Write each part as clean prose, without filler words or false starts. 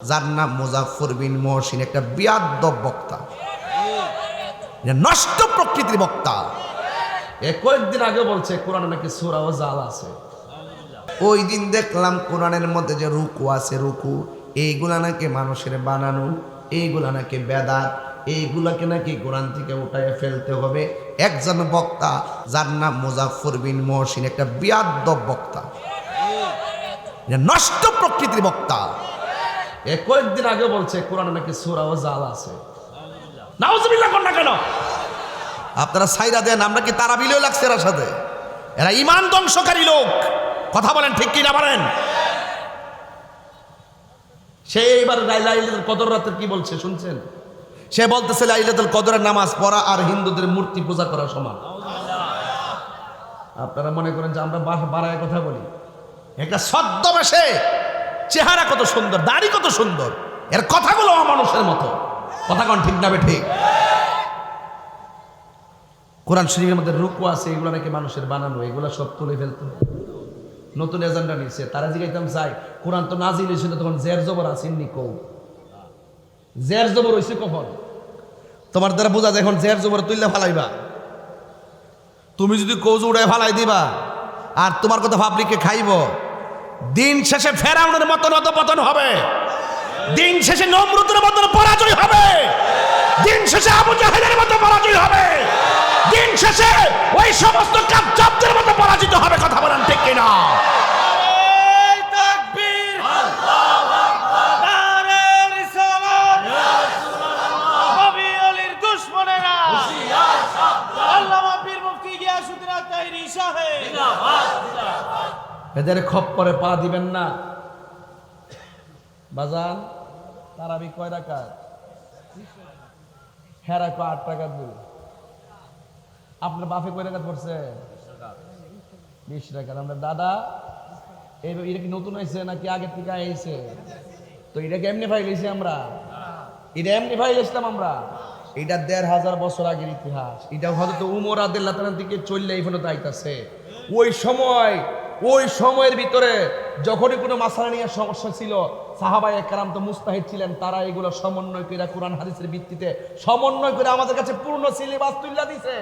যার নাম মুজাফফর বিন মহসিন, একটা বিয়াদ্দব বক্তা, নষ্ট প্রকৃতির বক্তা। কয়েকদিন আগে বলছে কোরআনে নাকি সূরা ও জাল আছে। ওই দিন দেখলাম কোরআনের মধ্যে যে রুকু আছে, রুকু এইগুলা নাকি মানুষের বানানো, এইগুলা নাকি বেদাত, এইগুলাকে নাকি কোরআন থেকে উঠাইয়া ফেলতে হবে। একজন বক্তা যার নাম মুজাফফর বিন মহসিন, একটা বিয়াদ্দব বক্তা, নষ্ট প্রকৃতির বক্তা। কয়েকদিন আগে বলছে কোরআনে নাকি সূরা ও জাল আছে। নাউজুবিল্লাহ কোন না কেন? আপনারা সাইরা দেন, আমরা কি তারা বিলেও লাগছে এর সাথে? এরা ঈমান ধ্বংসকারী লোক। কথা বলেন ঠিক কি না বলেন? সে এইবার লাইলাতুল কদর রাতে কি বলছে শুনছেন? সে বলতেছে লাইলাতুল কদরের নামাজ পড়া আর হিন্দুদের মূর্তি পূজা করা সমান। আপনারা মনে করেন যে আমরা বাড়ায় কথা বলি। একটা ছদ্মবেশে, চেহারা কত সুন্দর, দাড়ি কত সুন্দর, এর কথাগুলো অমানুষের মতো। কথা কোন ঠিক না ঠিক? কোরআন শরীফের মধ্যে রুকু আছে, এগুলো নাকি মানুষের বানানো, এগুলো সব তুলে ফেলতো। নতুন এজেন্ডা নিচ্ছে। তারা জিজ্ঞাসা চাই কোরআন তো নাজিল হয়েছিল তখন জের জবর আসেননি, কৌ জের জবর হয়েছে কখন? তোমার দ্বারা বোঝা যায় এখন জের জবর তুললে ফালাইবা। তুমি যদি কৌজ উড়ায় ফালাই দিবা আর তোমার কথা পাবলিককে খাইব, দিন শেষে ফেরাউনের মতন অধঃপতন হবে, দিন শেষে নমরুদের মতন পরাজয় হবে, দিন শেষে আবু জাহেলের মতো পরাজয় হবে, দিন শেষে ওই সমস্ত কায্যাবদের মতো পরাজিত হবে। কথা বলেন ঠিক কিনা? এদের খপ্পরে পা দিবেন না। বাজান তারাবি কয় রাকাত? হেরা কয় 8 রাকাত বলি। আপনার বাপে কয় রাকাত পড়ছে? 20 রাকাত। আমরা দাদা এটা কি নতুন হয়েছে নাকি আগের থেকে আইছে? তো এটা কেমনি ফাইলেছি আমরা? এটা এমনি ফাইলেছিলাম আমরা? এটা 1500 বছর আগের ইতিহাস। এটা হয়তো উমর রাদিয়াল্লাহু তাআলা থেকে চললে এই পর্যন্ত আইতাছে। ওই সময়ের ভিতরে যখনই কোনো মাসআলা নিয়ে সমস্যা ছিল, সাহাবায়ে কেরাম তো মুস্তাহিদ ছিলেন, তারা এগুলো সমন্বয় করে কোরআন হাদিসের ভিত্তিতে সমন্বয় করে আমাদের কাছে পূর্ণ সিলেবাস তুলে দিছে।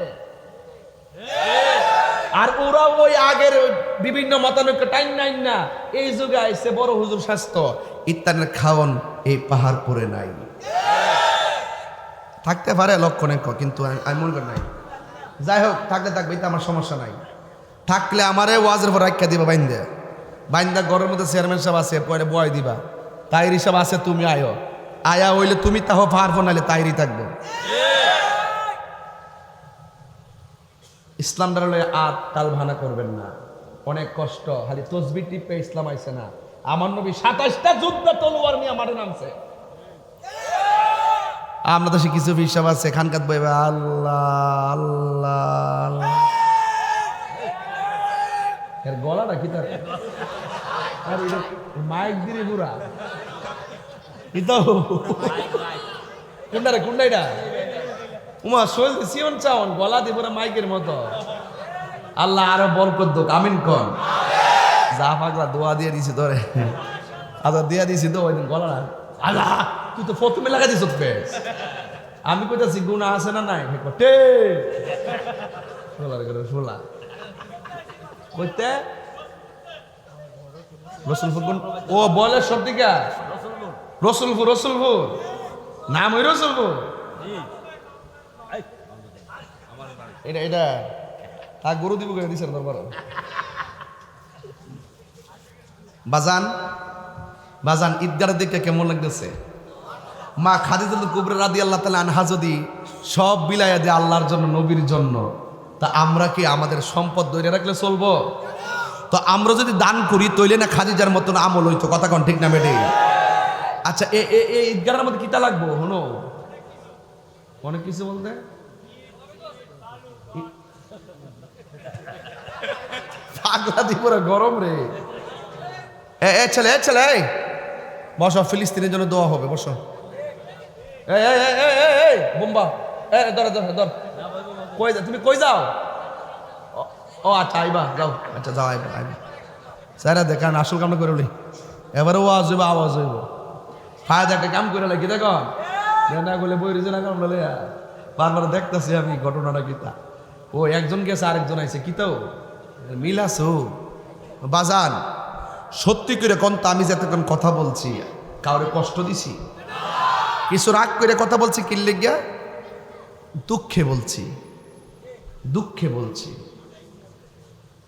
আর ওরা ওই আগের বিভিন্ন মতানৈক্য টাইম নাইন না, এই যুগে আইছে বড় হুজুর স্বাস্থ্য ইত্যাদির খাওন এই পাহাড় পরে নাই। থাকতে পারে লক্ষণে, কিন্তু আমি মনে করি নাই। যাই হোক, থাকলে থাকবে, এটা আমার সমস্যা নাই। থাকলে আমারে ওয়াজের পর রাখা দিবা, বাইন্দা ঘরের মধ্যে চেয়ারম্যান সাহেব আছে, পরে বয় দিবা, তাইরি সাহেব আছে, তুমি আয়া হইলে তুমি তাহ পারবো, নাহলে তাইরি থাকবো। ইসলাম দ্বারা আত তাল ভানা করবেন না, অনেক কষ্ট। খালি তসবিহ টিপে ইসলাম আইছে না। আমার নবী 27টা যুদ্ধ তলোয়ার নিয়ে মাঠে নামছে। আমরা তো সে কিছু হিসাব আছে, খানকাত বইবে আল্লাহ আল্লাহ। এর গলা নাকি তার মাইক দিলে পুরা কোনটা কোনটা উমা শৈল সিয়ন চাওন গলা দিয়ে পুরা মাইকের মতো। আল্লাহ আরো বরকত দোক, আমিন কন। যা পাগলা দোয়া দিয়ে দিছি তোরে, আচ্ছা দিয়া দিছি তো ওই দিন গলা না। আল্লাহ তুই তো প্রথমে লাগা দিস পেস। আমি কইতাছি গুনাহ আছে না নাই? শোলা কইতে রসুলপুর। ও বলে সব দিকা রসুলপুর নাম ওই রসুলপুর। এটা তা গরু দিব করে দিছেন দরবার। বাজান ঈদগাহের দিকে কেমন লাগতেছে? মা খাদিজাতুল কুবরা রাদিয়াল্লাহু তাআলা আনহা যদি সব বিলাইয়া দেয় আল্লাহর জন্য, নবীর জন্য, তা আমরা কি আমাদের সম্পদ ধরে রাখলে চলবো? তো আমরা যদি দান করি তৈলে না খাদিজার মতন আমল হইতো। কথা কোন ঠিক না বেটি? আচ্ছা এই ঈদগাহের মধ্যে কিতা লাগবো? হনো অনেক কিছু বলতে পাগলা দিপুরা গরম রে। ছেলে বসো, ফিলিস্তিনের জন্য দোয়া হবে, বসো। বোম্বা ধর কই যা, তুমি কই যাও? ও আচ্ছা আইবা, যাও। আচ্ছা যাও, আইবা। স্যার দেখান আসল কামটা করে বলি। এবারে আওয়াজ হইব। ফায়দা একটা কাম করে লাগি দেখুন না বলে বই রিজে না কারণ বলে বারবার দেখতেছি আমি ঘটনাটা কিতা ও একজন গেছে আরেকজন আইছে কিতাও মিল আছো বাজান সত্যি করে কোন আমি যতক্ষণ কথা বলছি কাউরে কষ্ট দিছি কিছু রাগ করে কথা বলছি কিল্লে গিয়া দুঃখে বলছি